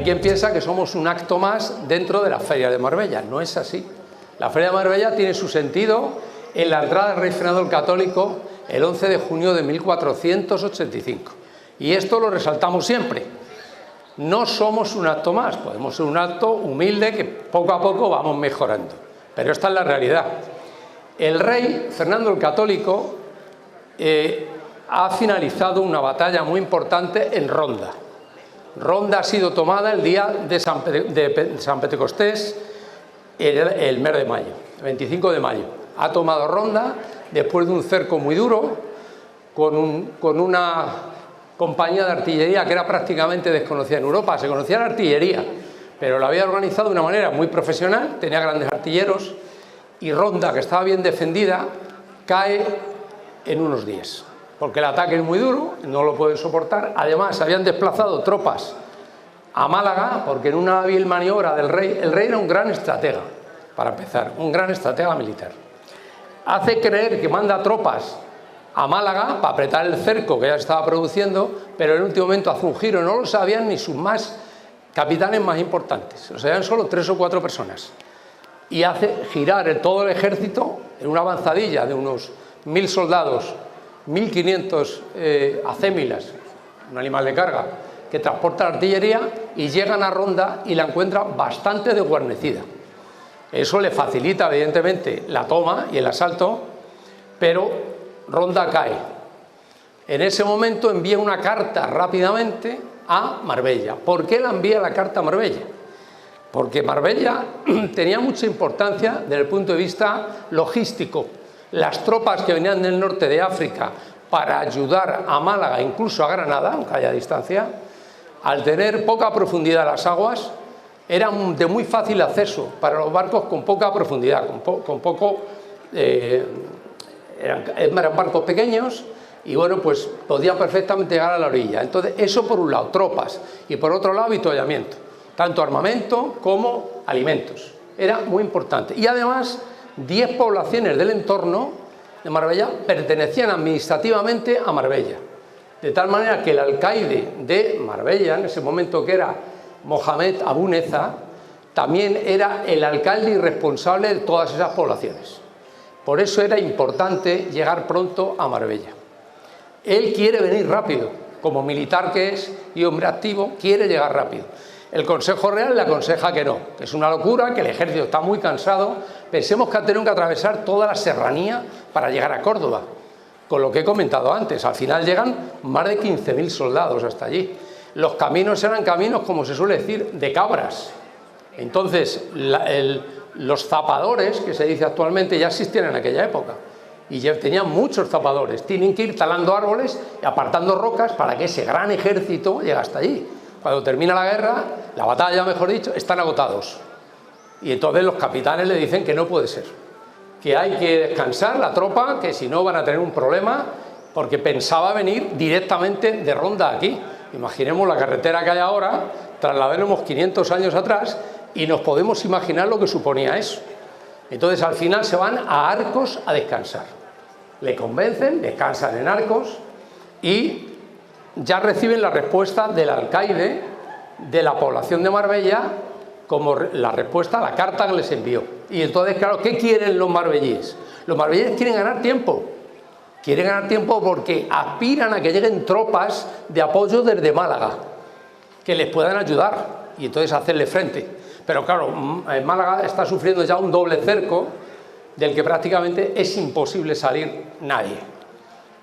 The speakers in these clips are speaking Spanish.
Hay quien piensa que somos un acto más dentro de la Feria de Marbella. No es así. La Feria de Marbella tiene su sentido en la entrada del Rey Fernando el Católico el 11 de junio de 1485. Y esto lo resaltamos siempre. No somos un acto más, podemos ser un acto humilde que poco a poco vamos mejorando. Pero esta es la realidad. El Rey Fernando el Católico ha finalizado una batalla muy importante en Ronda. Ronda ha sido tomada el día de San Pentecostés, el mes de mayo, el 25 de mayo. Ha tomado Ronda después de un cerco muy duro con una compañía de artillería que era prácticamente desconocida en Europa. Se conocía la artillería, pero la había organizado de una manera muy profesional, tenía grandes artilleros, y Ronda, que estaba bien defendida, cae en unos días, porque el ataque es muy duro, no lo pueden soportar. Además, habían desplazado tropas a Málaga, porque en una hábil maniobra del rey, el rey era un gran estratega, para empezar, un gran estratega militar. Hace creer que manda tropas a Málaga para apretar el cerco que ya se estaba produciendo, pero en el último momento hace un giro, no lo sabían ni sus capitanes más importantes, lo sabían solo 3 o 4 personas, y hace girar todo el ejército en una avanzadilla de unos 1000 soldados, 1500 acémilas, un animal de carga, que transporta la artillería, y llegan a Ronda y la encuentran bastante desguarnecida. Eso le facilita evidentemente la toma y el asalto, pero Ronda cae. En ese momento envía una carta rápidamente a Marbella. ¿Por qué la envía la carta a Marbella? Porque Marbella tenía mucha importancia desde el punto de vista logístico. Las tropas que venían del norte de África para ayudar a Málaga, incluso a Granada, aunque haya distancia, al tener poca profundidad las aguas, eran de muy fácil acceso para los barcos con poca profundidad, eran barcos pequeños y bueno, pues podían perfectamente llegar a la orilla. Entonces, eso por un lado, tropas, y por otro lado, avituallamiento, tanto armamento como alimentos. Era muy importante. Y además, 10 poblaciones del entorno de Marbella pertenecían administrativamente a Marbella. De tal manera que el alcaide de Marbella, en ese momento, que era Mohamed Abu Neza, también era el alcalde y responsable de todas esas poblaciones. Por eso era importante llegar pronto a Marbella. Él quiere venir rápido, como militar que es y hombre activo, quiere llegar rápido. El Consejo Real le aconseja que no, que es una locura, que el ejército está muy cansado. Pensemos que han tenido que atravesar toda la serranía para llegar a Córdoba, con lo que he comentado antes. Al final llegan más de 15.000 soldados hasta allí. Los caminos eran caminos, como se suele decir, de cabras. Entonces, los zapadores, que se dice actualmente, ya existían en aquella época. Y ya tenían muchos zapadores. Tienen que ir talando árboles y apartando rocas para que ese gran ejército llegue hasta allí. Cuando termina la guerra, la batalla, mejor dicho, están agotados. Y entonces los capitanes le dicen que no puede ser, que hay que descansar la tropa, que si no van a tener un problema, porque pensaba venir directamente de Ronda aquí. Imaginemos la carretera que hay ahora, traslademos 500 años atrás y nos podemos imaginar lo que suponía eso. Entonces al final se van a Arcos a descansar. Le convencen, descansan en Arcos y ya reciben la respuesta del alcaide de la población de Marbella como la respuesta a la carta que les envió. Y entonces, claro, ¿qué quieren los marbellíes? Los marbellíes quieren ganar tiempo. Quieren ganar tiempo porque aspiran a que lleguen tropas de apoyo desde Málaga, que les puedan ayudar y entonces hacerle frente. Pero claro, Málaga está sufriendo ya un doble cerco del que prácticamente es imposible salir nadie.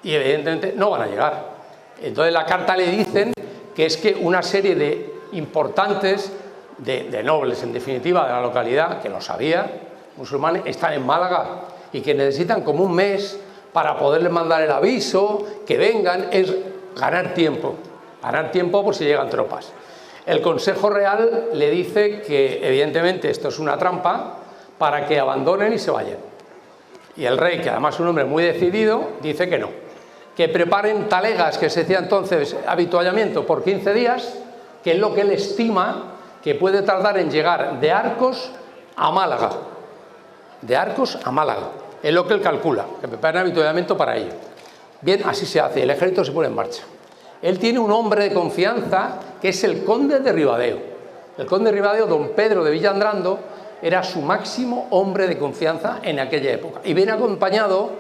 Y evidentemente no van a llegar. Entonces la carta le dicen que es que una serie de importantes, de nobles en definitiva de la localidad, que lo sabía, musulmanes, están en Málaga y que necesitan como un mes para poderles mandar el aviso, que vengan, es ganar tiempo por si llegan tropas. El Consejo Real le dice que evidentemente esto es una trampa para que abandonen y se vayan. Y el rey, que además es un hombre muy decidido, dice que no, que preparen talegas, que se decía entonces avituallamiento, por 15 días, que es lo que él estima que puede tardar en llegar de Arcos a Málaga. De Arcos a Málaga. Es lo que él calcula, que preparen avituallamiento para ello. Bien, así se hace, el ejército se pone en marcha. Él tiene un hombre de confianza que es el conde de Ribadeo. El conde de Ribadeo, don Pedro de Villandrando, era su máximo hombre de confianza en aquella época. Y viene acompañado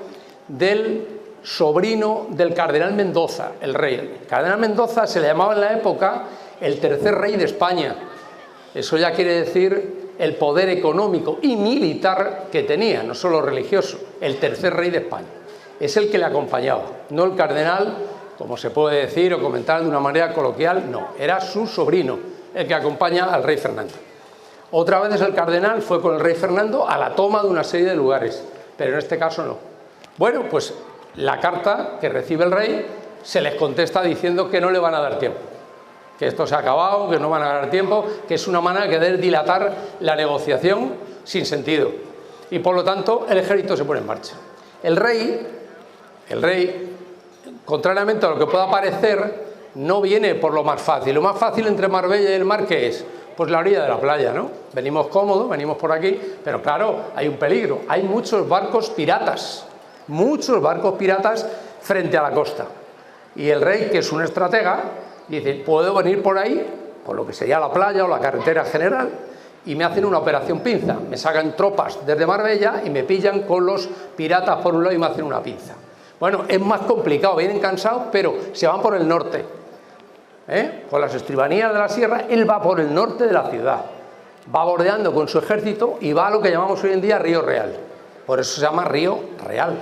del sobrino del cardenal Mendoza, el rey. El cardenal Mendoza se le llamaba en la época el tercer rey de España. Eso ya quiere decir el poder económico y militar que tenía, no solo religioso, el tercer rey de España. Es el que le acompañaba, no el cardenal, como se puede decir o comentar de una manera coloquial, no, era su sobrino el que acompaña al rey Fernando. Otra vez el cardenal fue con el rey Fernando a la toma de una serie de lugares, pero en este caso no. Bueno, pues la carta que recibe el rey se les contesta diciendo que no le van a dar tiempo, que esto se ha acabado, que no van a ganar tiempo, que es una manera de dilatar la negociación sin sentido. Y por lo tanto el ejército se pone en marcha. El rey, contrariamente a lo que pueda parecer, no viene por lo más fácil. Lo más fácil entre Marbella y el mar, ¿qué es? Pues la orilla de la playa, ¿no? Venimos cómodos, venimos por aquí, pero claro, hay un peligro. Hay muchos barcos piratas frente a la costa. Y el rey, que es un estratega, dice, puedo venir por ahí, por lo que sería la playa o la carretera general, y me hacen una operación pinza. Me sacan tropas desde Marbella y me pillan con los piratas por un lado y me hacen una pinza. Bueno, es más complicado, vienen cansados, pero se van por el norte. Con las estribanías de la sierra, él va por el norte de la ciudad. Va bordeando con su ejército y va a lo que llamamos hoy en día Río Real. Por eso se llama Río Real.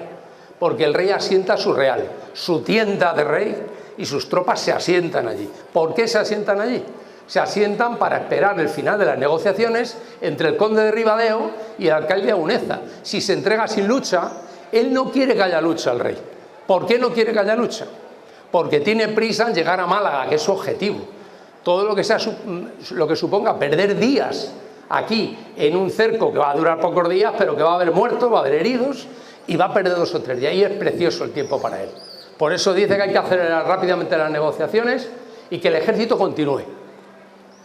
Porque el rey asienta su real, su tienda de rey, y sus tropas se asientan allí. ¿Por qué se asientan allí? Se asientan para esperar el final de las negociaciones entre el conde de Ribadeo y el alcalde de Auneza. Si se entrega sin lucha, él no quiere que haya lucha al rey. ¿Por qué no quiere que haya lucha? Porque tiene prisa en llegar a Málaga, que es su objetivo. Todo lo que suponga perder días aquí en un cerco que va a durar pocos días, pero que va a haber muertos, va a haber heridos y va a perder 2 o 3 días. Y es precioso el tiempo para él. Por eso dice que hay que acelerar rápidamente las negociaciones y que el ejército continúe.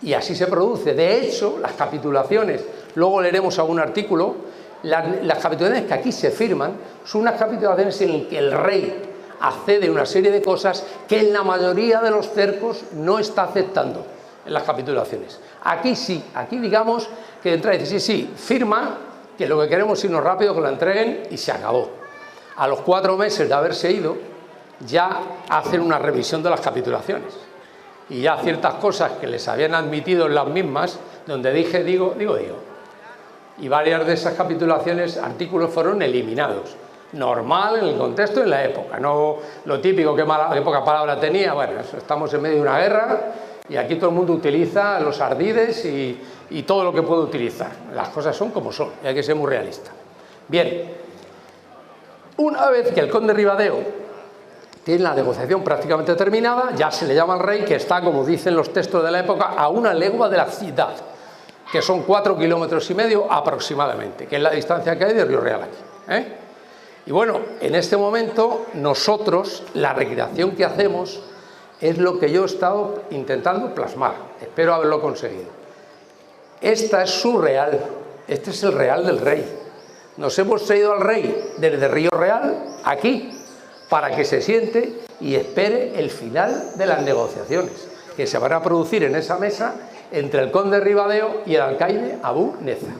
Y así se produce. De hecho, las capitulaciones, luego leeremos algún artículo, las capitulaciones que aquí se firman son unas capitulaciones en las que el rey accede a una serie de cosas que en la mayoría de los cercos no está aceptando en las capitulaciones. Aquí sí, aquí digamos que entra y dice, sí, firma, que lo que queremos es irnos rápido, que lo entreguen y se acabó. A los 4 meses de haberse ido, ya hacen una revisión de las capitulaciones. Y ya ciertas cosas que les habían admitido en las mismas, donde dije, digo. Y varias de esas capitulaciones, artículos fueron eliminados. Normal en el contexto y en la época, no lo típico que poca palabra tenía. Bueno, estamos en medio de una guerra y aquí todo el mundo utiliza los ardides y todo lo que puede utilizar. Las cosas son como son y hay que ser muy realista. Bien, una vez que el conde de Ribadeo tiene la negociación prácticamente terminada, ya se le llama al rey, que está, como dicen los textos de la época, a 1 legua de la ciudad, que son 4,5 kilómetros aproximadamente, que es la distancia que hay de Río Real aquí. Y bueno, en este momento nosotros, la recreación que hacemos es lo que yo he estado intentando plasmar, espero haberlo conseguido. Esta es su real, este es el real del rey. Nos hemos traído al rey desde Río Real, aquí, para que se siente y espere el final de las negociaciones, que se van a producir en esa mesa entre el conde de Ribadeo y el alcaide Abu Neza.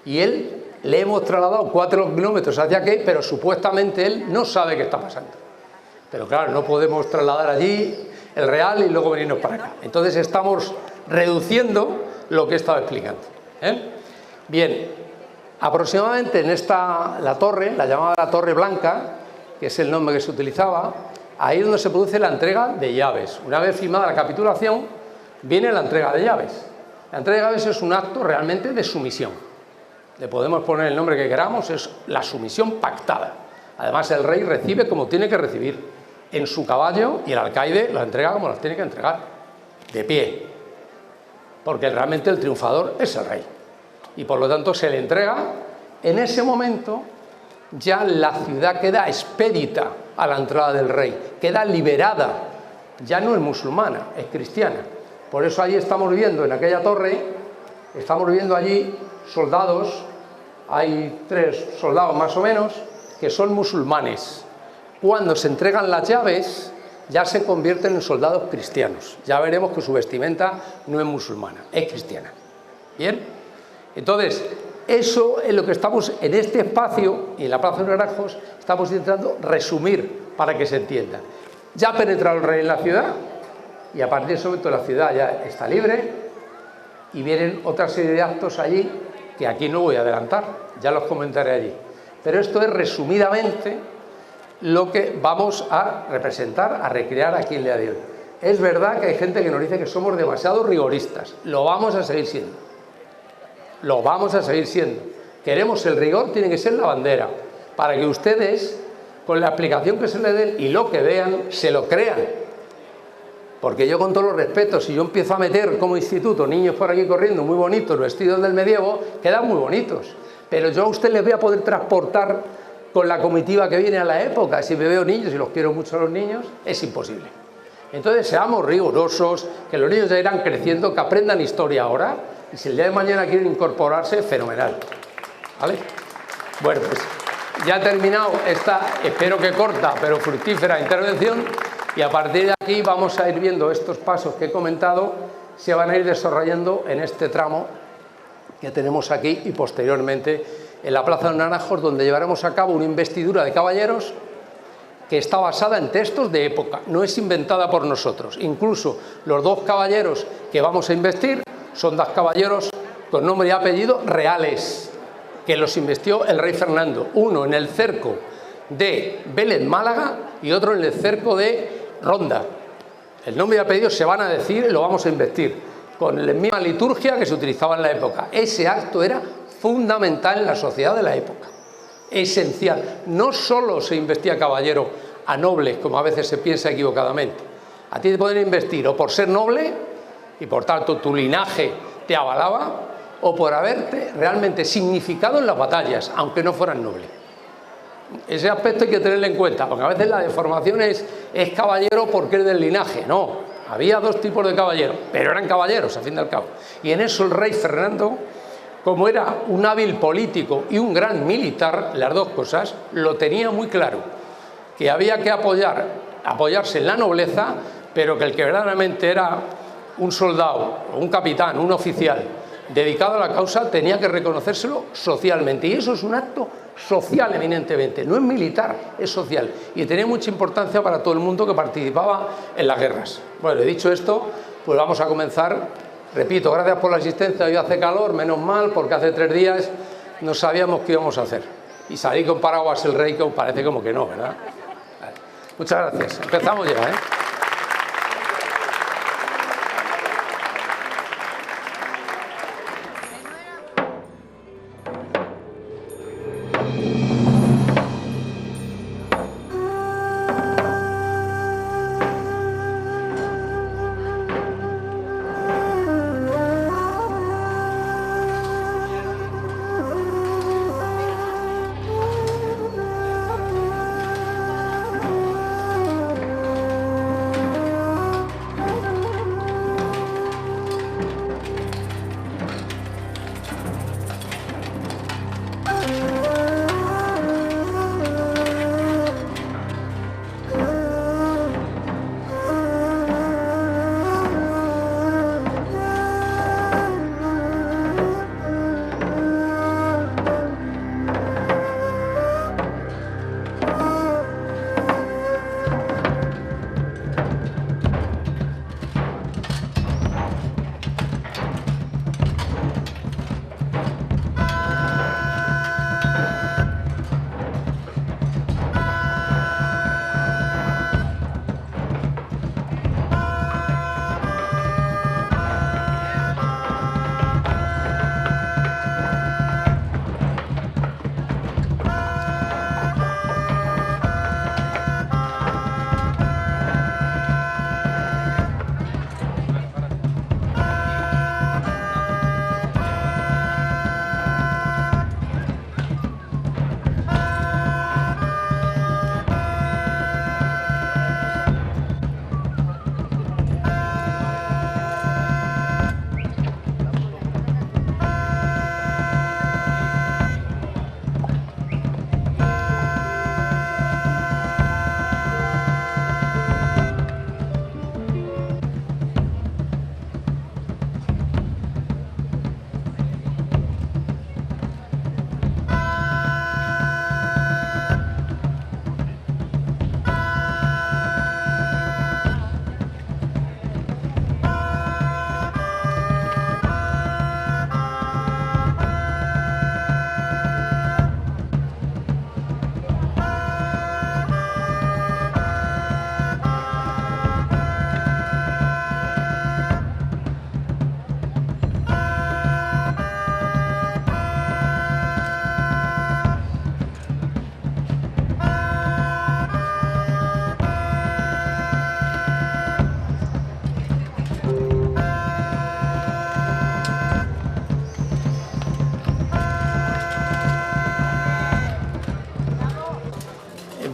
Y él le hemos trasladado 4 kilómetros hacia aquí, pero supuestamente él no sabe qué está pasando. Pero claro, no podemos trasladar allí el real y luego venirnos para acá. Entonces estamos reduciendo lo que he estado explicando. Bien, aproximadamente en la torre, la llamada la Torre Blanca, que es el nombre que se utilizaba, ahí es donde se produce la entrega de llaves. Una vez firmada la capitulación, viene la entrega de llaves. La entrega de llaves es un acto realmente de sumisión. Le podemos poner el nombre que queramos, es la sumisión pactada. Además, el rey recibe como tiene que recibir, en su caballo, y el alcaide la entrega como las tiene que entregar, de pie. Porque realmente el triunfador es el rey. Y por lo tanto se le entrega. En ese momento ya la ciudad queda expedita a la entrada del rey, queda liberada. Ya no es musulmana, es cristiana. Por eso allí estamos viendo, en aquella torre, estamos viendo allí soldados, hay 3 soldados más o menos, que son musulmanes. Cuando se entregan las llaves, ya se convierten en soldados cristianos. Ya veremos que su vestimenta no es musulmana, es cristiana. ¿Bien? Entonces, eso es lo que estamos en este espacio, y en la Plaza de Naranjos, estamos intentando resumir para que se entienda. Ya ha penetrado el rey en la ciudad, y a partir de ese momento la ciudad ya está libre, y vienen otra serie de actos allí, que aquí no voy a adelantar, ya los comentaré allí. Pero esto es resumidamente lo que vamos a representar, a recrear aquí el día de hoy. Es verdad que hay gente que nos dice que somos demasiado rigoristas, lo vamos a seguir siendo. Lo vamos a seguir siendo. Queremos el rigor, tiene que ser la bandera, para que ustedes, con la explicación que se les dé y lo que vean, se lo crean. Porque yo, con todos los respetos, si yo empiezo a meter como instituto niños por aquí corriendo muy bonitos, vestidos del medievo, quedan muy bonitos. Pero yo a usted les voy a poder transportar con la comitiva que viene a la época. Si me veo niños y los quiero mucho a los niños, es imposible. Entonces seamos rigurosos, que los niños ya irán creciendo, que aprendan historia ahora, y si el día de mañana quieren incorporarse, fenomenal. ¿Vale? Bueno, pues ya he terminado esta, espero que corta, pero fructífera intervención, y a partir de aquí vamos a ir viendo estos pasos que he comentado, se van a ir desarrollando en este tramo que tenemos aquí y posteriormente en la Plaza de Naranjos, donde llevaremos a cabo una investidura de caballeros que está basada en textos de época, no es inventada por nosotros. Incluso los dos caballeros que vamos a investir son dos caballeros con nombre y apellido reales, que los investió el rey Fernando, uno en el cerco de Vélez Málaga y otro en el cerco de Ronda. El nombre y apellido se van a decir y lo vamos a investir con la misma liturgia que se utilizaba en la época. Ese acto era fundamental en la sociedad de la época, esencial. No solo se investía caballero a nobles, como a veces se piensa equivocadamente. A ti te pueden investir o por ser noble, y por tanto tu linaje te avalaba, o por haberte realmente significado en las batallas, aunque no fueran nobles. Ese aspecto hay que tenerlo en cuenta, porque a veces la deformación es caballero porque es del linaje. No, había dos tipos de caballeros, pero eran caballeros, a fin y al cabo. Y en eso el rey Fernando, como era un hábil político y un gran militar, las dos cosas, lo tenía muy claro, que había que apoyarse en la nobleza, pero que el que verdaderamente era un soldado, un capitán, un oficial dedicado a la causa, tenía que reconocérselo socialmente. Y eso es un acto social eminentemente, no es militar, es social. Y tenía mucha importancia para todo el mundo que participaba en las guerras. Bueno, he dicho esto, pues vamos a comenzar. Repito, gracias por la asistencia. Hoy hace calor, menos mal, porque hace 3 días no sabíamos qué íbamos a hacer. Y salí con paraguas el rey, que parece como que no, ¿verdad? Vale. Muchas gracias. Empezamos ya, ¿eh?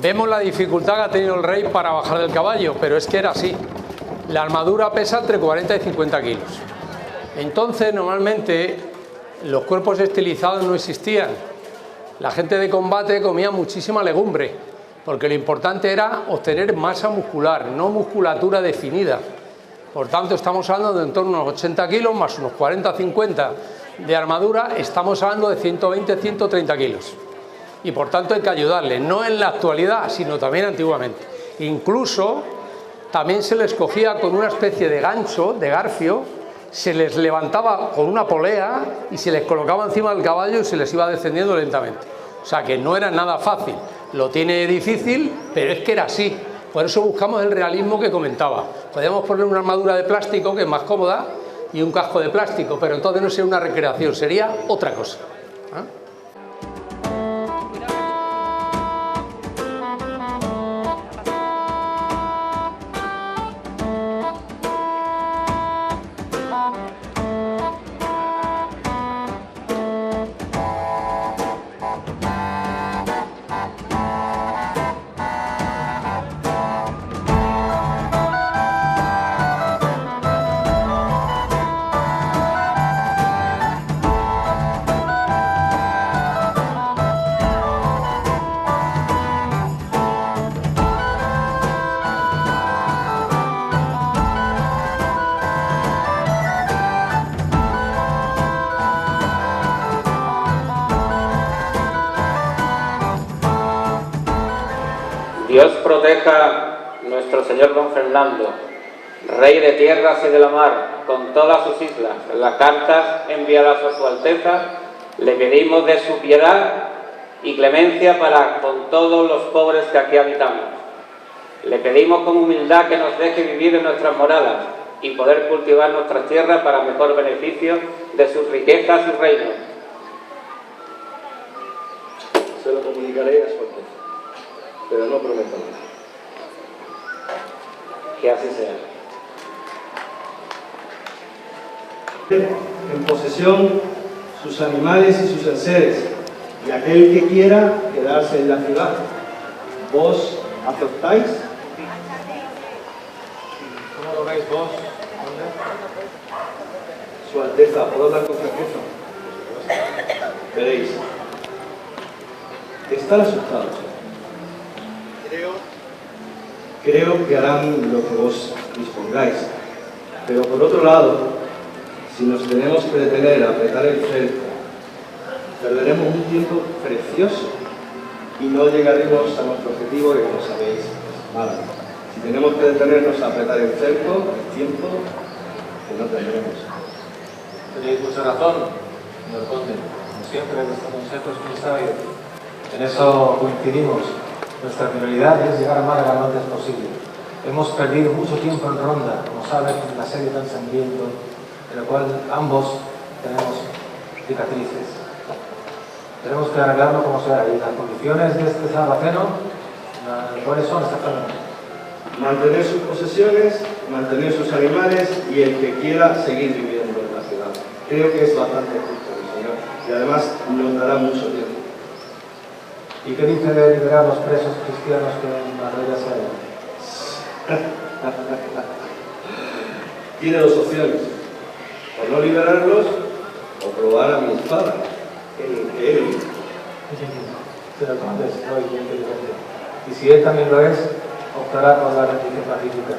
Vemos la dificultad que ha tenido el rey para bajar del caballo, pero es que era así. La armadura pesa entre 40 y 50 kilos. Entonces, normalmente, los cuerpos estilizados no existían. La gente de combate comía muchísima legumbre, porque lo importante era obtener masa muscular, no musculatura definida. Por tanto, estamos hablando de en torno a unos 80 kilos, más unos 40-50 de armadura, estamos hablando de 120-130 kilos. Y por tanto hay que ayudarle, no en la actualidad, sino también antiguamente. Incluso también se les cogía con una especie de gancho, de garfio, se les levantaba con una polea y se les colocaba encima del caballo y se les iba descendiendo lentamente. O sea que no era nada fácil, lo tiene difícil, pero es que era así. Por eso buscamos el realismo que comentaba. Podríamos poner una armadura de plástico que es más cómoda y un casco de plástico, pero entonces no sería una recreación, sería otra cosa. ¿Ah? Dios proteja nuestro señor don Fernando, rey de tierras y de la mar, con todas sus islas. En las cartas enviadas a su Alteza le pedimos de su piedad y clemencia para con todos los pobres que aquí habitamos. Le pedimos con humildad que nos deje vivir en nuestras moradas y poder cultivar nuestras tierras para mejor beneficio de sus riquezas y reinos. Se lo comunicaré a su Alteza, pero no prometo nada. Que así sea. En posesión sus animales y sus enseres, y aquel que quiera quedarse en la ciudad. ¿Vos aceptáis? ¿Cómo lo veis vos? Su Alteza, ¿puedo hablar con franqueza? Veréis, están asustados. Creo que harán lo que vos dispongáis, pero por otro lado, si nos tenemos que detener a apretar el cerco, perderemos un tiempo precioso y no llegaremos a nuestro objetivo, que como sabéis es Málaga. Si tenemos que detenernos a apretar el cerco, el tiempo que no tendremos. Tenéis mucha razón, señor conde. Como siempre, vuestro consejo es muy sabio. En eso coincidimos. Nuestra prioridad es llegar a Málaga lo antes posible. Hemos perdido mucho tiempo en Ronda, como saben, en el asedio tan sangriento, en el cual ambos tenemos cicatrices. Tenemos que arreglarlo como sea, y las condiciones de este sarraceno, ¿cuáles son exactamente? Mantener sus posesiones, mantener sus animales y el que quiera seguir viviendo en la ciudad. Creo que es bastante justo, mi señor, y además nos dará mucho tiempo. ¿Y qué dice de liberar los presos cristianos que en Marbella se hallan? Tiene dos opciones: o no liberarlos o probar a mi espada, en él. Señor conde, soy muy inteligente. Y si él también lo es, optará por la rendición pacífica.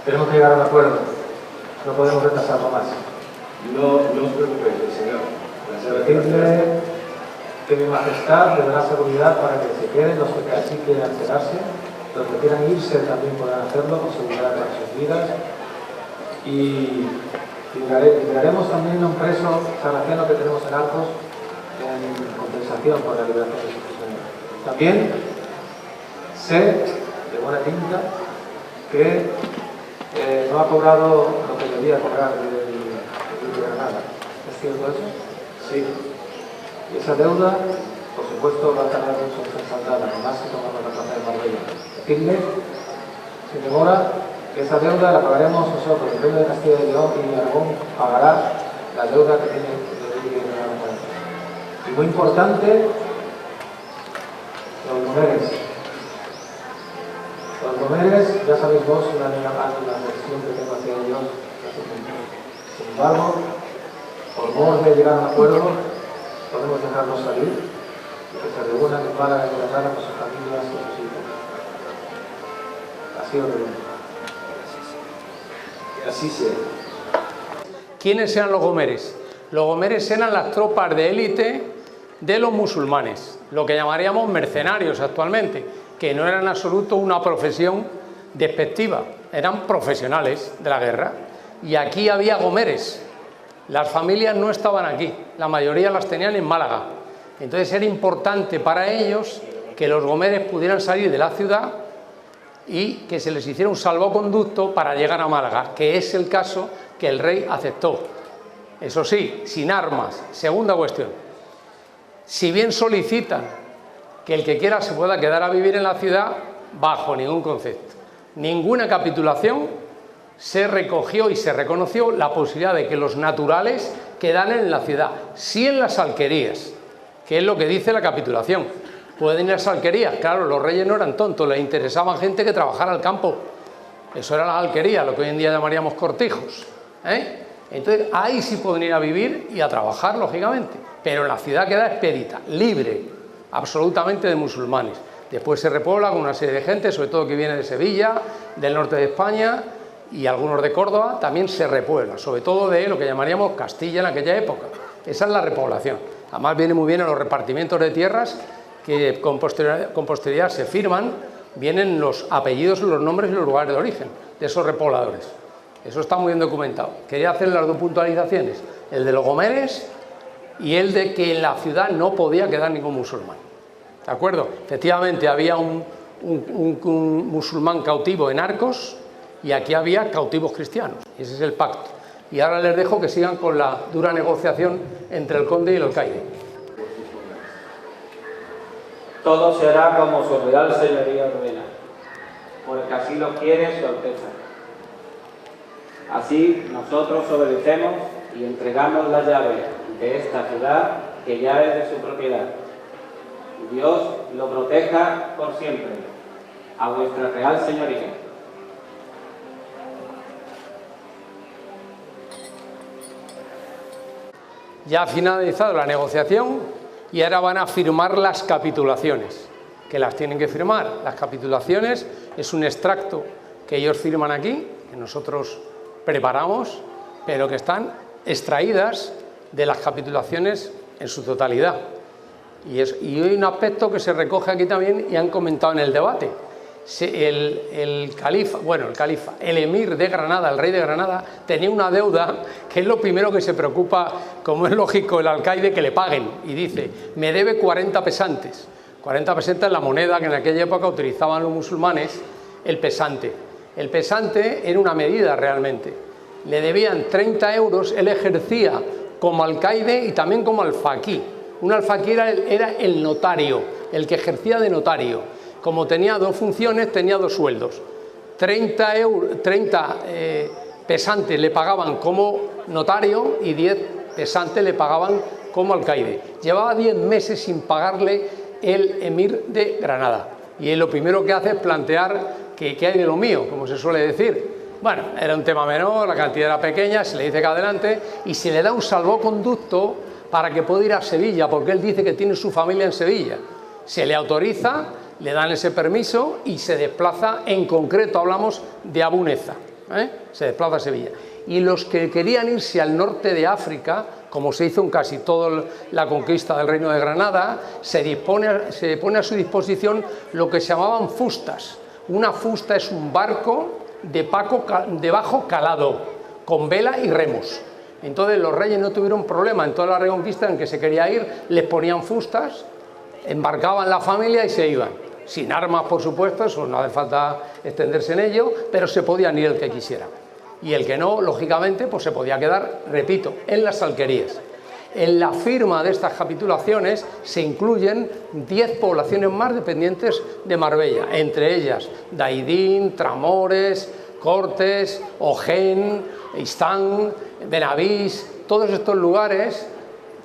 Tenemos que llegar a un acuerdo. No podemos retrasarlo más. No os preocupéis, mi señor. Decirle que mi majestad le dará seguridad para que se queden los que así quieran quedarse, los que quieran irse también podrán hacerlo con seguridad para sus vidas. Y liberaremos también a un preso sarraceno que tenemos en Arcos en compensación por la liberación de sus prisioneros. También sé, de buena tinta, que no ha cobrado lo que debía cobrar de Granada. ¿Es cierto eso? Sí. Y esa deuda, por supuesto, va a tardar mucho en ser saldada, más que tomando la plaza de Marbella. Decirle, sin demora, que esa deuda la pagaremos nosotros. El Reino de Castilla y León y Aragón pagará la deuda que tiene de Granada. Y muy importante, los mujeres. Los gomeres, ya sabéis vos la versión que tengo hacia ellos. Sin embargo, por mor de llegar a un acuerdo, podemos dejarlos salir y que se reúnan en Málaga y Granada con sus familias y sus hijos. Así os lo digo. Así sea. ¿Quiénes eran los gomeres? Los gomeres eran las tropas de élite de los musulmanes, lo que llamaríamos mercenarios actualmente, que no eran en absoluto una profesión despectiva, eran profesionales de la guerra. Y aquí había gomeres, las familias no estaban aquí, la mayoría las tenían en Málaga. Entonces era importante para ellos que los gomeres pudieran salir de la ciudad y que se les hiciera un salvoconducto para llegar a Málaga, que es el caso que el rey aceptó. Eso sí, sin armas. Segunda cuestión, si bien solicitan que el que quiera se pueda quedar a vivir en la ciudad, bajo ningún concepto. Ninguna capitulación se recogió y se reconoció la posibilidad de que los naturales quedaran en la ciudad, sí en las alquerías, que es lo que dice la capitulación. Pueden ir a las alquerías, claro, los reyes no eran tontos, les interesaban gente que trabajara al campo. Eso era las alquerías, lo que hoy en día llamaríamos cortijos, Entonces ahí sí pueden ir a vivir y a trabajar, lógicamente, pero en la ciudad queda expedita, libre, absolutamente de musulmanes. Después se repobla con una serie de gente, sobre todo que viene de Sevilla, del norte de España y algunos de Córdoba, también se repuebla, sobre todo de lo que llamaríamos Castilla en aquella época. Esa es la repoblación. Además viene muy bien en los repartimientos de tierras que con posterioridad se firman, vienen los apellidos, los nombres y los lugares de origen de esos repobladores. Eso está muy bien documentado. Quería hacer las dos puntualizaciones, el de los gomeres y el de que en la ciudad no podía quedar ningún musulmán. ¿De acuerdo? Efectivamente había un musulmán cautivo en Arcos y aquí había cautivos cristianos. Ese es el pacto. Y ahora les dejo que sigan con la dura negociación entre el conde y el alcaide. Todo se hará como su real señoría ordena, porque así lo quiere su Alteza. Así nosotros obedecemos y entregamos la llave de esta ciudad que ya es de su propiedad. Dios lo proteja por siempre, a vuestra real señoría. Ya ha finalizado la negociación y ahora van a firmar las capitulaciones, que las tienen que firmar. Las capitulaciones es un extracto que ellos firman aquí, que nosotros preparamos, pero que están extraídas de las capitulaciones en su totalidad. Y hay un aspecto que se recoge aquí también y han comentado en el debate. El emir de Granada, el rey de Granada, tenía una deuda que es lo primero que se preocupa, como es lógico, el alcaide, que le paguen. Y dice, me debe 40 pesantes. 40 pesetas es la moneda que en aquella época utilizaban los musulmanes, el pesante. El pesante era una medida realmente. Le debían 30 euros, él ejercía como alcaide y también como alfaquí. Un alfaquí era el notario, el que ejercía de notario. Como tenía dos funciones, tenía dos sueldos. 30 pesantes le pagaban como notario y 10 pesantes le pagaban como alcaide. Llevaba 10 meses sin pagarle el emir de Granada. Y él lo primero que hace es plantear que ¿qué hay de lo mío?, como se suele decir. Bueno, era un tema menor, la cantidad era pequeña, se le dice que adelante y se le da un salvoconducto para que pueda ir a Sevilla, porque él dice que tiene su familia en Sevilla. Se le autoriza, le dan ese permiso y se desplaza, en concreto hablamos de Abu Neza, se desplaza a Sevilla. Y los que querían irse al norte de África, como se hizo en casi toda la conquista del Reino de Granada, se pone a su disposición lo que se llamaban fustas. Una fusta es un barco de bajo calado, con vela y remos. Entonces los reyes no tuvieron problema en toda la reconquista en que se quería ir, les ponían fustas, embarcaban la familia y se iban. Sin armas, por supuesto, eso no hace falta extenderse en ello, pero se podían ir el que quisiera. Y el que no, lógicamente, pues se podía quedar, repito, en las alquerías. En la firma de estas capitulaciones se incluyen 10 poblaciones más dependientes de Marbella, entre ellas Daidín, Tramores, Cortes, Ojén, Istán, Benavís. Todos estos lugares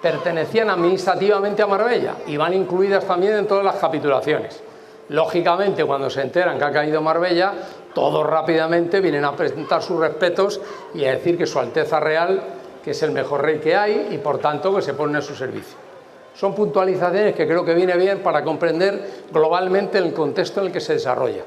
pertenecían administrativamente a Marbella y van incluidas también en todas las capitulaciones. Lógicamente, cuando se enteran que ha caído Marbella, todos rápidamente vienen a presentar sus respetos y a decir que Su Alteza Real, que es el mejor rey que hay y por tanto que se ponen a su servicio. Son puntualizaciones que creo que viene bien para comprender globalmente el contexto en el que se desarrolla.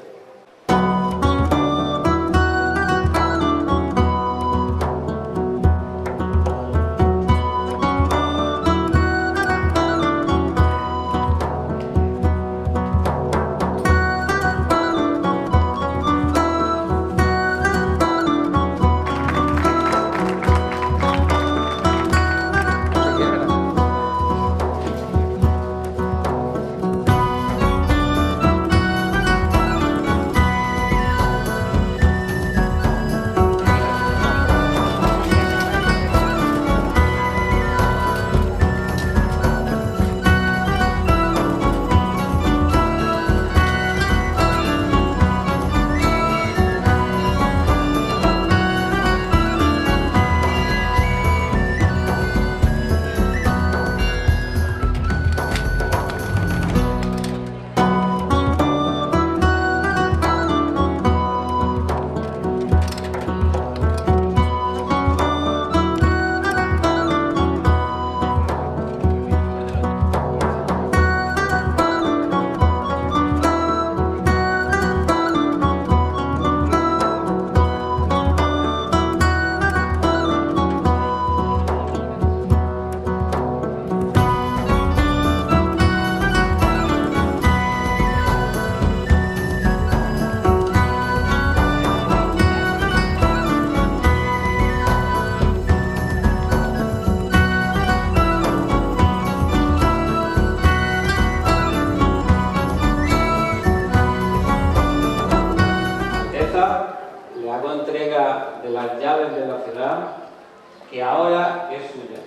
Le hago entrega de las llaves de la ciudad, que ahora es suya.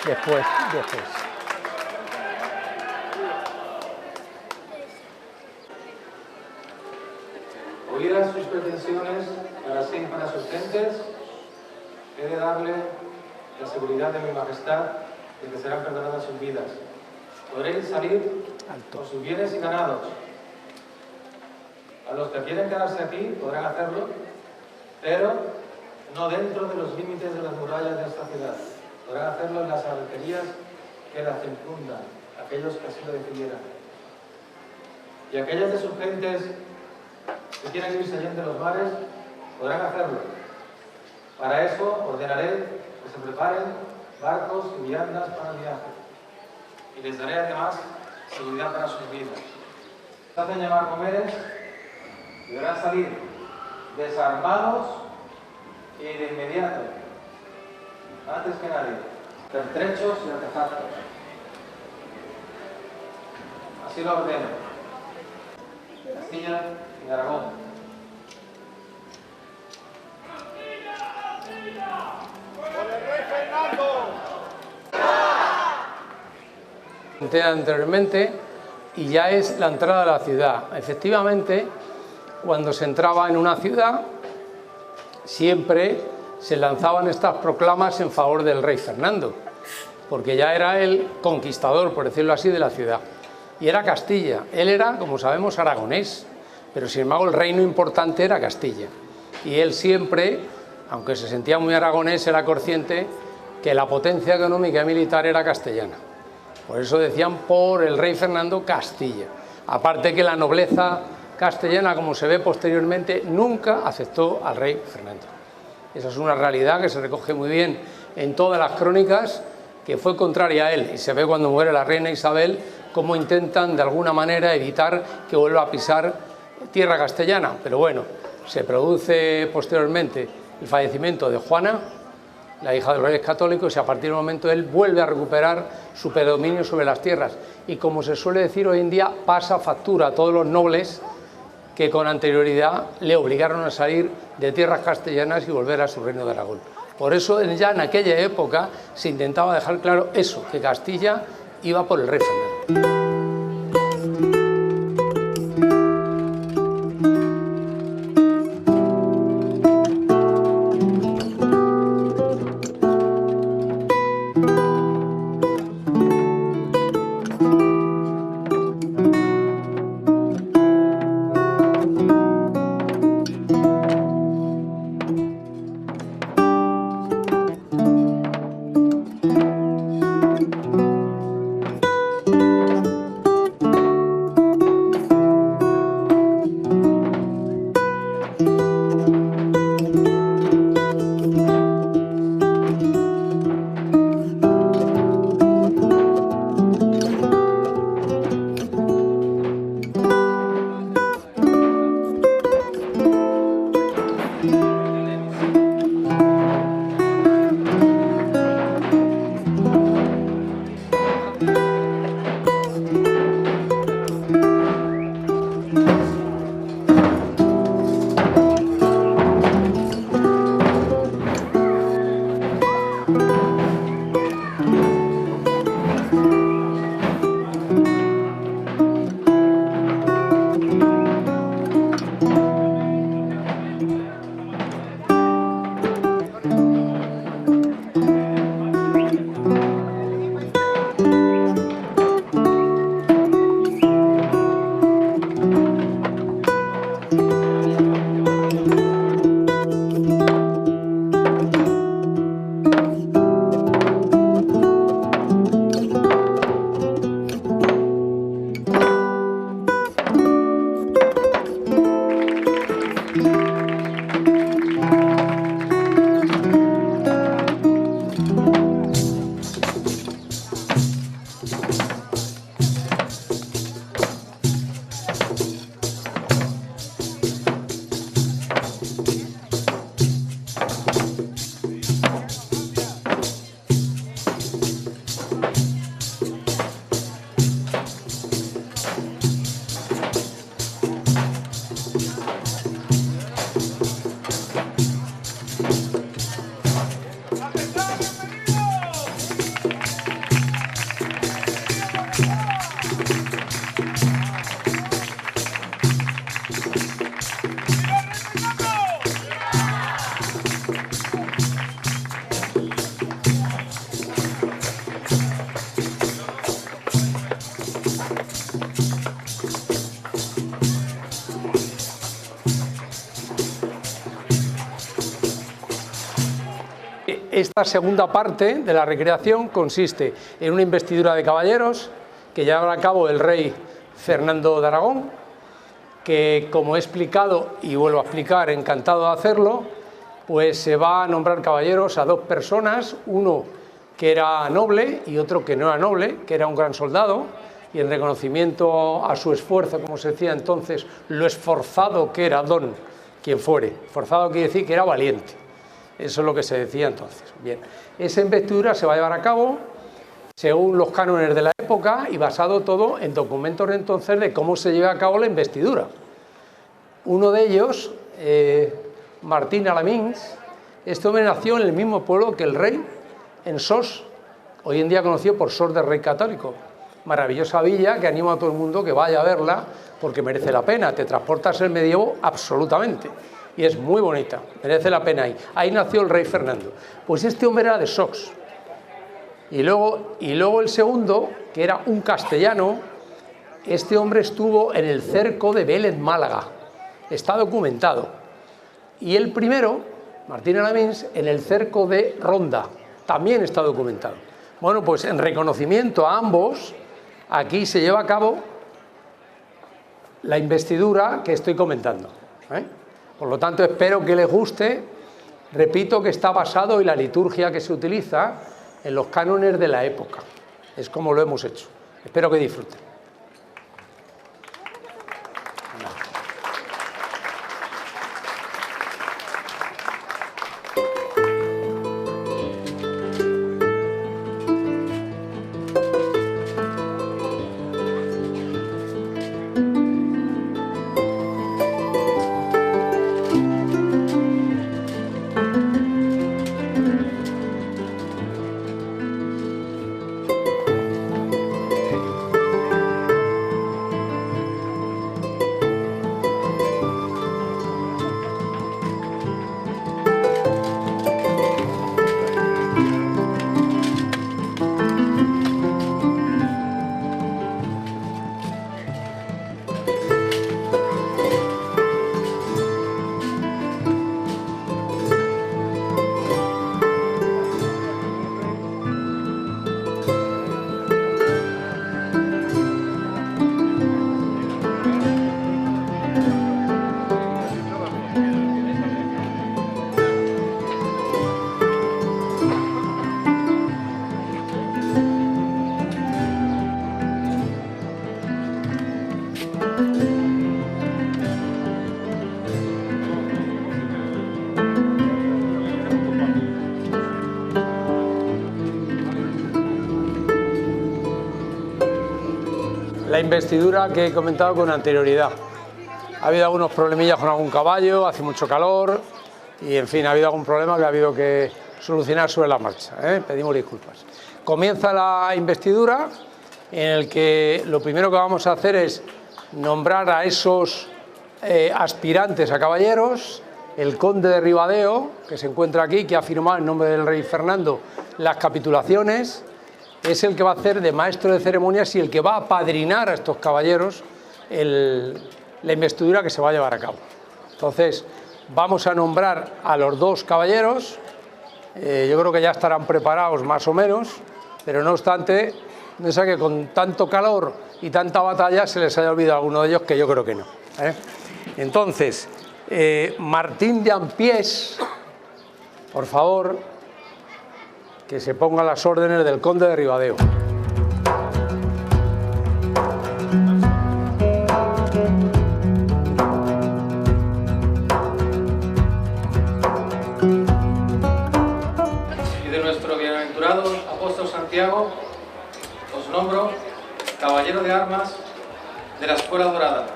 Después. Oídas sus pretensiones para sí y para sus gentes, he de darle la seguridad de mi majestad de que serán perdonadas sus vidas. Podréis salir con sus bienes y ganados. A los que quieren quedarse aquí podrán hacerlo, pero no dentro de los límites de las murallas de esta ciudad. Podrán hacerlo en las alquerías que la circundan, aquellos que así lo decidieran. Y aquellas de sus gentes que quieran irse allá de los mares, podrán hacerlo. Para eso ordenaré que se preparen barcos y viandas para el viaje. Y les daré además seguridad para sus vidas. Se hacen llamar comeres, deberán salir desarmados y de inmediato, antes que nadie, pertrechos y artefactos. Así lo ordeno. Castilla y Aragón. Anteriormente, y ya es la entrada a la ciudad. Efectivamente, cuando se entraba en una ciudad, siempre se lanzaban estas proclamas en favor del rey Fernando, porque ya era el conquistador, por decirlo así, de la ciudad. Y era Castilla. Él era, como sabemos, aragonés, pero sin embargo el reino importante era Castilla. Y él siempre, aunque se sentía muy aragonés, era consciente que la potencia económica y militar era castellana. Por eso decían por el rey Fernando Castilla. Aparte que la nobleza castellana, como se ve posteriormente, nunca aceptó al rey Fernando. Esa es una realidad que se recoge muy bien en todas las crónicas, que fue contraria a él. Y se ve cuando muere la reina Isabel cómo intentan de alguna manera evitar que vuelva a pisar tierra castellana. Pero bueno, se produce posteriormente el fallecimiento de Juana, la hija de los reyes católicos, y a partir del momento él vuelve a recuperar su predominio sobre las tierras. Y como se suele decir hoy en día, pasa factura a todos los nobles que con anterioridad le obligaron a salir de tierras castellanas y volver a su reino de Aragón. Por eso ya en aquella época se intentaba dejar claro eso, que Castilla iba por el rey Fernando. esta segunda parte de la recreación consiste en una investidura de caballeros que llevará a cabo el rey Fernando de Aragón, que, como he explicado y vuelvo a explicar, encantado de hacerlo, pues se va a nombrar caballeros a 2 personas, uno que era noble y otro que no era noble, que era un gran soldado, y en reconocimiento a su esfuerzo, como se decía entonces, lo esforzado que era don quien fuere. Forzado quiere decir que era valiente. Eso es lo que se decía entonces. Bien, esa investidura se va a llevar a cabo según los cánones de la época y basado todo en documentos de entonces de cómo se lleva a cabo la investidura. Uno de ellos, Martín Alamins, este hombre nació en el mismo pueblo que el rey, en Sos, hoy en día conocido por Sos del Rey Católico. Maravillosa villa que animo a todo el mundo que vaya a verla porque merece la pena, te transportas el medievo absolutamente y es muy bonita, merece la pena ahí. Ahí nació el rey Fernando. Pues este hombre era de Sox. Y luego el segundo, que era un castellano, este hombre estuvo en el cerco de Vélez, Málaga, está documentado. Y el primero, Martín Alamins, en el cerco de Ronda, también está documentado. Bueno, pues en reconocimiento a ambos, aquí se lleva a cabo la investidura que estoy comentando. Por lo tanto, espero que les guste. Repito que está basado en la liturgia que se utiliza en los cánones de la época. Es como lo hemos hecho. Espero que disfruten. La investidura que he comentado con anterioridad. Ha habido algunos problemillas con algún caballo, hace mucho calor y, en fin, ha habido algún problema que ha habido que solucionar sobre la marcha. Pedimos disculpas. Comienza la investidura, en el que lo primero que vamos a hacer es nombrar a esos aspirantes a caballeros. El conde de Ribadeo, que se encuentra aquí, que ha firmado en nombre del rey Fernando las capitulaciones, es el que va a hacer de maestro de ceremonias y el que va a apadrinar a estos caballeros la investidura que se va a llevar a cabo. Entonces, vamos a nombrar a los 2 caballeros. Yo creo que ya estarán preparados más o menos, pero no obstante, no sé que con tanto calor y tanta batalla se les haya olvidado a alguno de ellos, que yo creo que no. Entonces, Martín de Ampiés, por favor, que se pongan las órdenes del conde de Ribadeo. Y de nuestro bienaventurado apóstol Santiago, os nombro caballero de armas de la Escuela Dorada.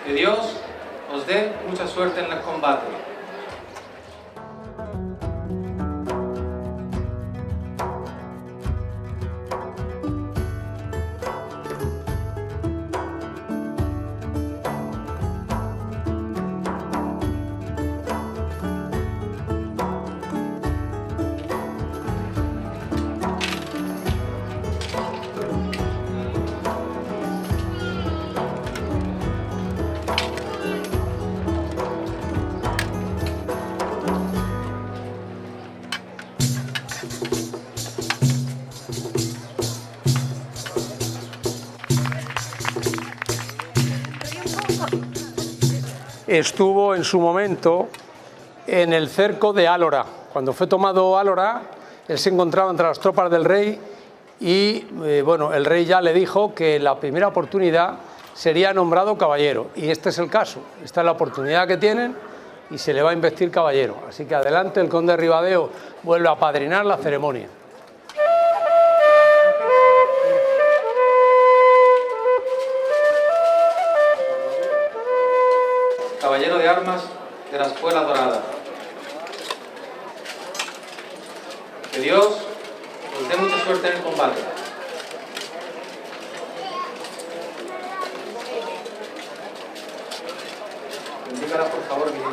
Que Dios os dé mucha suerte en el combate. estuvo en su momento en el cerco de Álora. Cuando fue tomado Álora, él se encontraba entre las tropas del rey y bueno, el rey ya le dijo que la primera oportunidad sería nombrado caballero, y este es el caso, esta es la oportunidad que tienen y se le va a investir caballero. Así que adelante, el conde de Ribadeo vuelve a apadrinar la ceremonia. Caballero de armas de la Escuela Dorada. Que Dios os dé mucha suerte en el combate. Bendígala, por favor, mi hijo.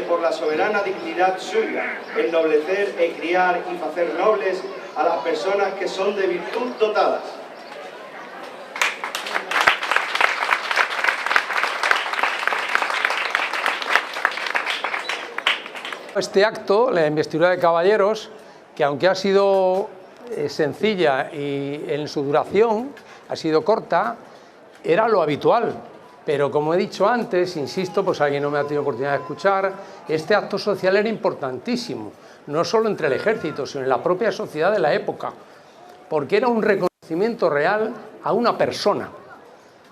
Por la soberana dignidad suya, ennoblecer e criar y hacer nobles a las personas que son de virtud dotadas. Este acto, la investidura de caballeros, que aunque ha sido sencilla y en su duración ha sido corta, era lo habitual. Pero como he dicho antes, insisto, pues alguien no me ha tenido oportunidad de escuchar, este acto social era importantísimo, no solo entre el ejército, sino en la propia sociedad de la época, porque era un reconocimiento real a una persona,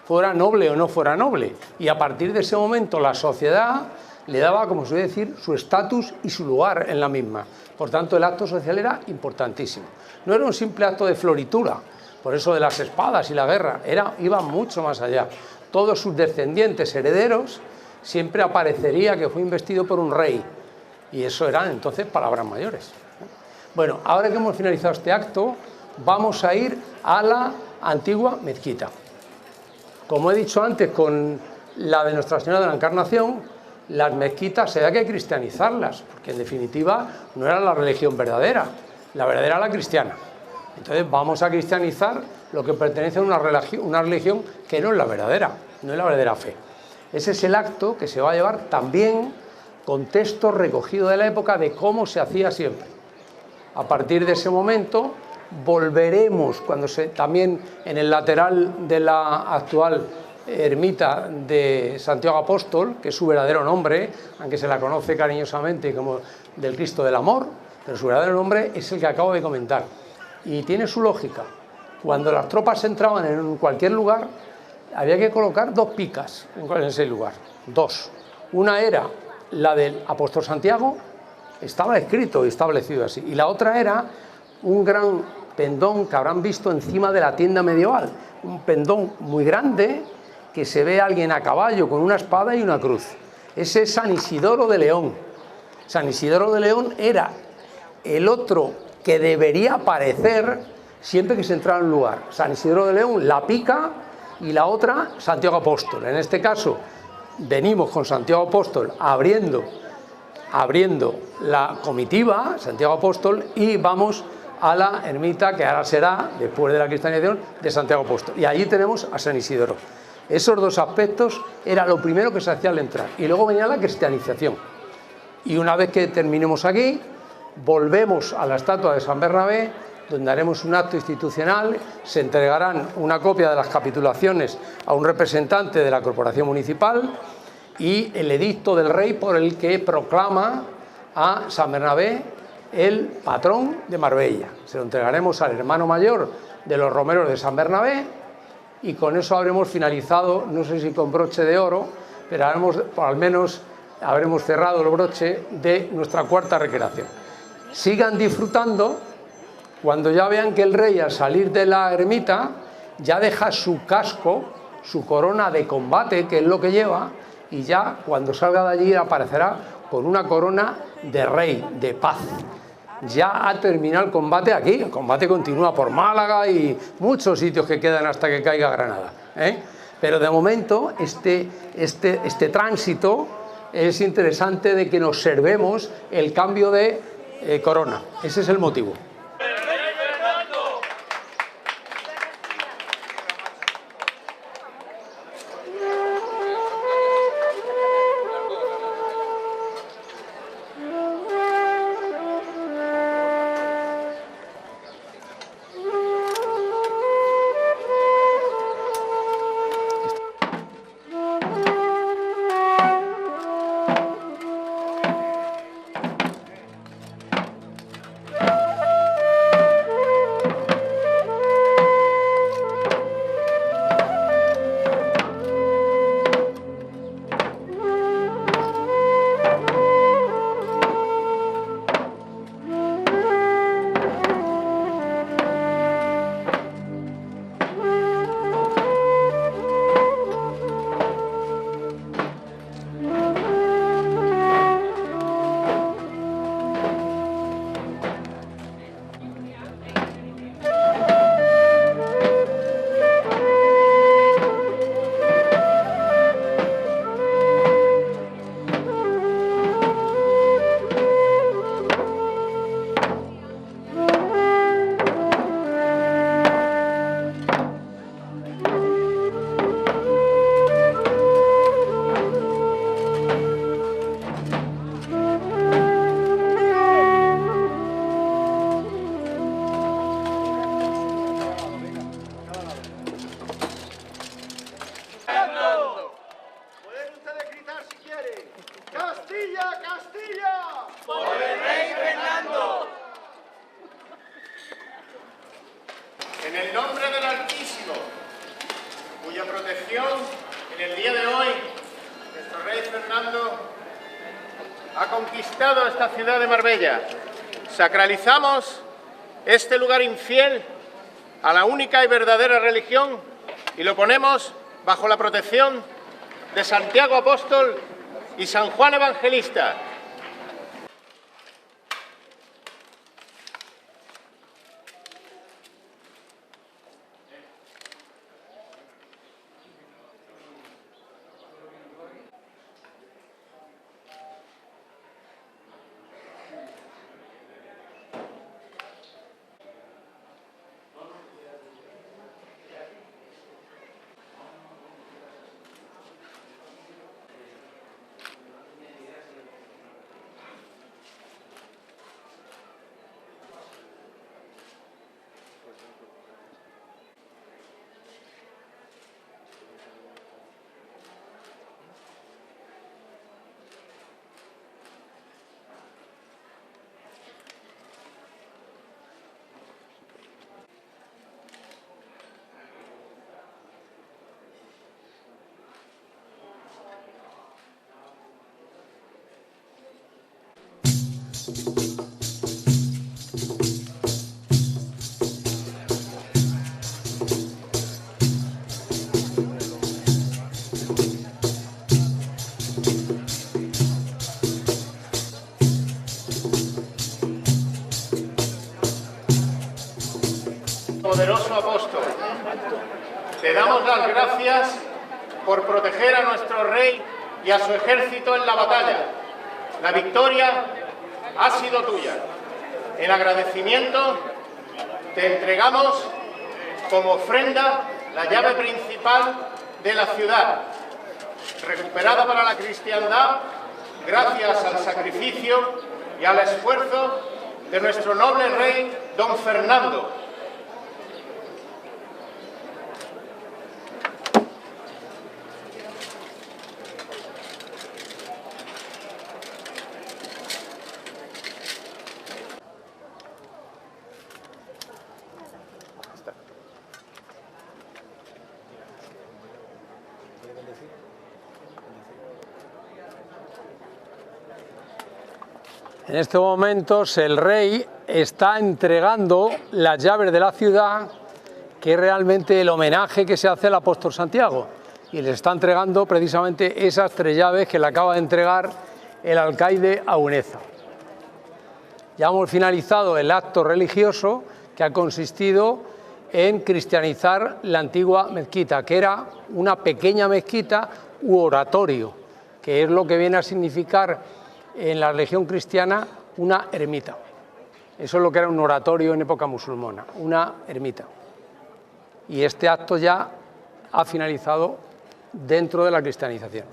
fuera noble o no fuera noble, y a partir de ese momento la sociedad le daba, como se suele decir, su estatus y su lugar en la misma. Por tanto, el acto social era importantísimo. No era un simple acto de floritura, por eso de las espadas y la guerra, iba mucho más allá. Todos sus descendientes herederos, siempre aparecería que fue investido por un rey. Y eso eran entonces palabras mayores. Bueno, ahora que hemos finalizado este acto, vamos a ir a la antigua mezquita. Como he dicho antes con la de Nuestra Señora de la Encarnación, las mezquitas había que cristianizarlas, porque en definitiva no era la religión verdadera, la verdadera era la cristiana. Entonces vamos a cristianizar lo que pertenece a una religión que no es la verdadera, no es la verdadera fe. Ese es el acto que se va a llevar también con textos recogidos de la época de cómo se hacía siempre. A partir de ese momento volveremos, también en el lateral de la actual ermita de Santiago Apóstol, que es su verdadero nombre, aunque se la conoce cariñosamente como del Cristo del Amor, pero su verdadero nombre es el que acabo de comentar. Y tiene su lógica. Cuando las tropas entraban en cualquier lugar, había que colocar dos picas en ese lugar. Dos. Una era la del apóstol Santiago, estaba escrito y establecido así. Y la otra era un gran pendón que habrán visto encima de la tienda medieval. Un pendón muy grande que se ve a alguien a caballo con una espada y una cruz. Ese es San Isidoro de León. San Isidoro de León era el otro que debería aparecer siempre que se entrara en un lugar. San Isidoro de León, la pica, y la otra, Santiago Apóstol. En este caso, venimos con Santiago Apóstol abriendo la comitiva, Santiago Apóstol, y vamos a la ermita que ahora será, después de la cristianización, de Santiago Apóstol. Y allí tenemos a San Isidoro. Esos dos aspectos era lo primero que se hacía al entrar. Y luego venía la cristianización. Y una vez que terminemos aquí, volvemos a la estatua de San Bernabé, donde haremos un acto institucional, se entregarán una copia de las capitulaciones a un representante de la corporación municipal y el edicto del rey por el que proclama a San Bernabé el patrón de Marbella. Se lo entregaremos al hermano mayor de los romeros de San Bernabé y con eso habremos finalizado, no sé si con broche de oro, pero al menos habremos cerrado el broche de nuestra cuarta recreación. Sigan disfrutando. Cuando ya vean que el rey al salir de la ermita ya deja su casco, su corona de combate, que es lo que lleva, y ya cuando salga de allí aparecerá con una corona de rey, de paz. ya ha terminado el combate aquí. El combate continúa por Málaga y muchos sitios que quedan hasta que caiga Granada, ¿eh? Pero de momento este tránsito es interesante de que nos observemos el cambio de corona. Ese es el motivo. En el nombre del Altísimo, cuya protección en el día de hoy nuestro rey Fernando ha conquistado esta ciudad de Marbella, sacralizamos este lugar infiel a la única y verdadera religión y lo ponemos bajo la protección de Santiago Apóstol y San Juan Evangelista. Poderoso apóstol, te damos las gracias por proteger a nuestro rey y a su ejército en la batalla. La victoria ha sido tuya. En agradecimiento te entregamos como ofrenda la llave principal de la ciudad, recuperada para la cristiandad gracias al sacrificio y al esfuerzo de nuestro noble rey, don Fernando. En estos momentos el rey está entregando las llaves de la ciudad, que es realmente el homenaje que se hace al apóstol Santiago, y le está entregando precisamente esas 3 llaves que le acaba de entregar el alcaide a Uneza. ya hemos finalizado el acto religioso que ha consistido en cristianizar la antigua mezquita, que era una pequeña mezquita u oratorio, que es lo que viene a significar en la religión cristiana una ermita. Eso es lo que era un oratorio en época musulmana, una ermita. Y este acto ya ha finalizado dentro de la cristianización.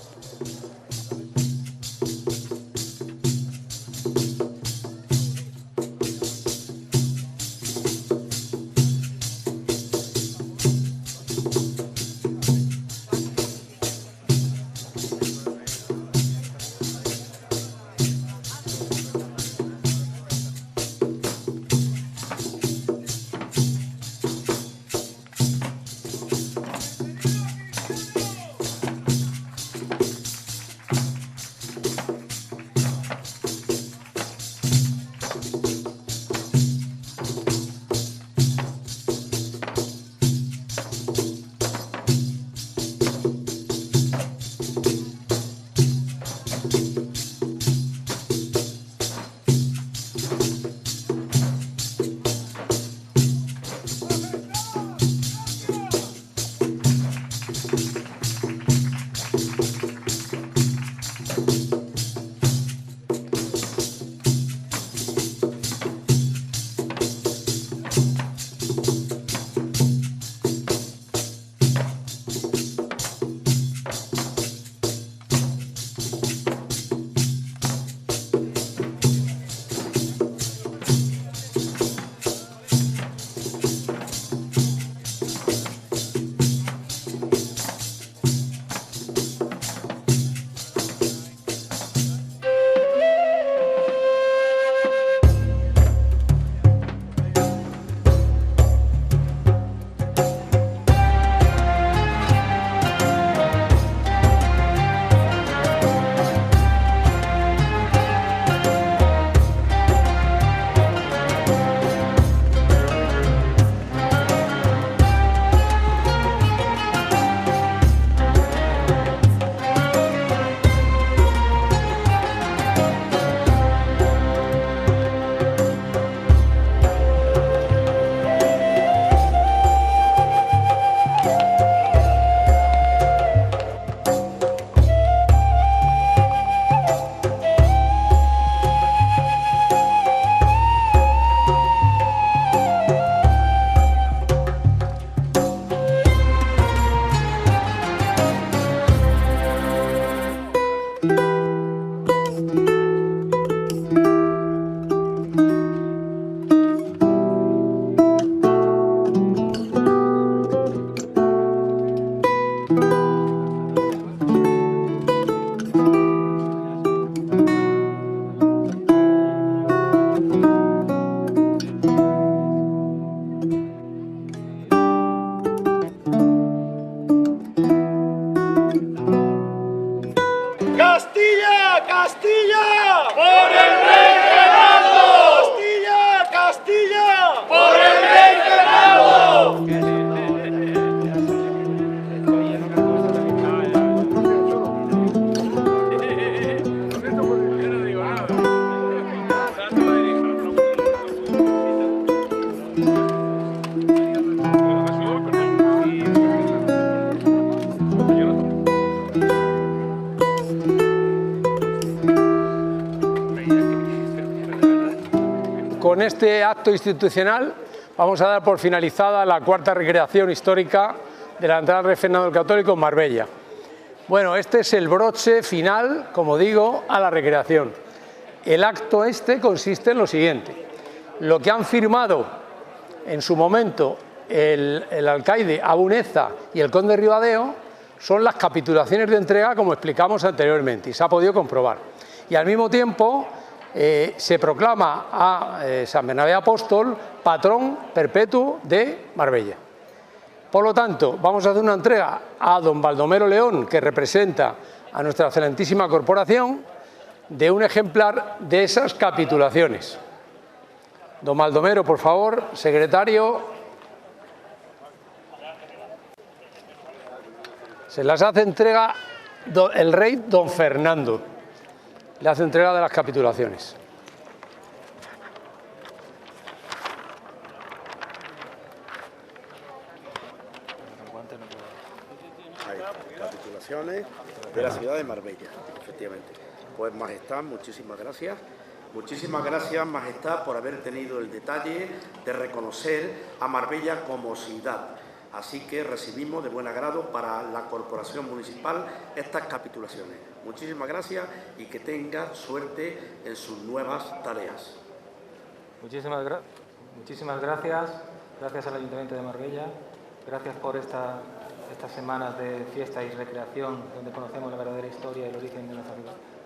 Con este acto institucional vamos a dar por finalizada la cuarta recreación histórica de la entrada del Rey Fernando el Católico en Marbella. Bueno, este es el broche final, como digo, a la recreación. El acto este consiste en lo siguiente: lo que han firmado en su momento el alcaide Abuneza y el conde Ribadeo son las capitulaciones de entrega, como explicamos anteriormente, y se ha podido comprobar. Y al mismo tiempo se proclama a San Bernabé Apóstol patrón perpetuo de Marbella. Por lo tanto, vamos a hacer una entrega a don Baldomero León, que representa a nuestra excelentísima corporación, de un ejemplar de esas capitulaciones. Don Baldomero, por favor, secretario. Se las hace entrega el rey don Fernando. Le hace entrega de las capitulaciones. Ahí está, capitulaciones de la ciudad de Marbella, efectivamente. Pues Majestad, muchísimas gracias. Muchísimas gracias, Majestad, por haber tenido el detalle de reconocer a Marbella como ciudad. Así que recibimos de buen agrado para la Corporación Municipal estas capitulaciones. Muchísimas gracias y que tenga suerte en sus nuevas tareas. Muchísimas gracias. Gracias al Ayuntamiento de Marbella. Gracias por estas semanas de fiesta y recreación donde conocemos la verdadera historia y el origen de nuestra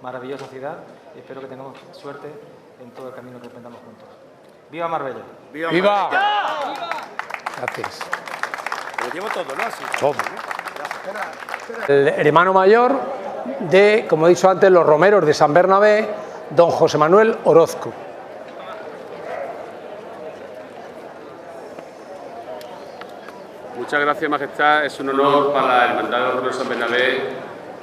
maravillosa ciudad. Y espero que tengamos suerte en todo el camino que emprendamos juntos. ¡Viva Marbella! ¡Viva! ¡Viva! Marbella! Gracias. Lo llevo todo, ¿no? Así. Todo. El hermano mayor de, como he dicho antes, los romeros de San Bernabé, don José Manuel Orozco. Muchas gracias, Majestad. Es un honor para la Hermandad de los Romeros de San Bernabé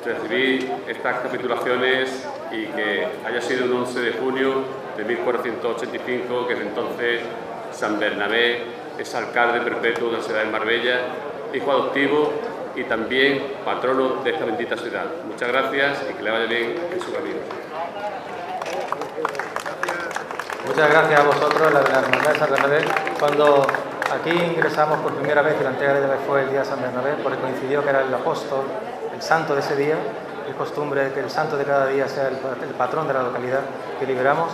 recibir estas capitulaciones y que haya sido un 11 de junio de 1485, que desde entonces San Bernabé es alcalde perpetuo de la ciudad de Marbella, hijo adoptivo y también patrono de esta bendita ciudad. Muchas gracias y que le vaya bien en su camino. Muchas gracias a vosotros, la Hermandad de San Bernabé. Cuando aquí ingresamos por primera vez y la entrega de llave fue el día de San Bernabé, porque coincidió que era el apóstol, el santo de ese día. Es costumbre que el santo de cada día sea el patrón de la localidad que liberamos.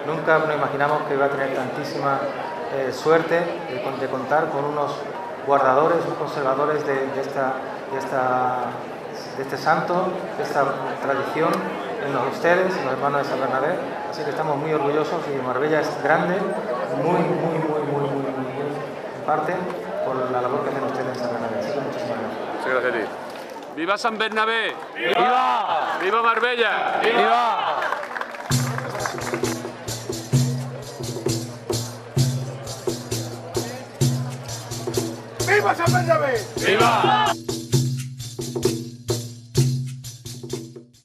Nunca nos imaginamos que iba a tener tantísima suerte de contar con unos guardadores, unos conservadores de este santo, de esta tradición, en ustedes, en los hermanos de San Bernabé. Así que estamos muy orgullosos y Marbella es grande, muy en parte por la labor que hacen ustedes en San Bernabé. Así que muchísimas gracias. Muchas gracias a ti. ¡Viva San Bernabé! ¡Viva! ¡Viva Marbella! ¡Viva! ¡Viva San Bernabé! ¡Viva!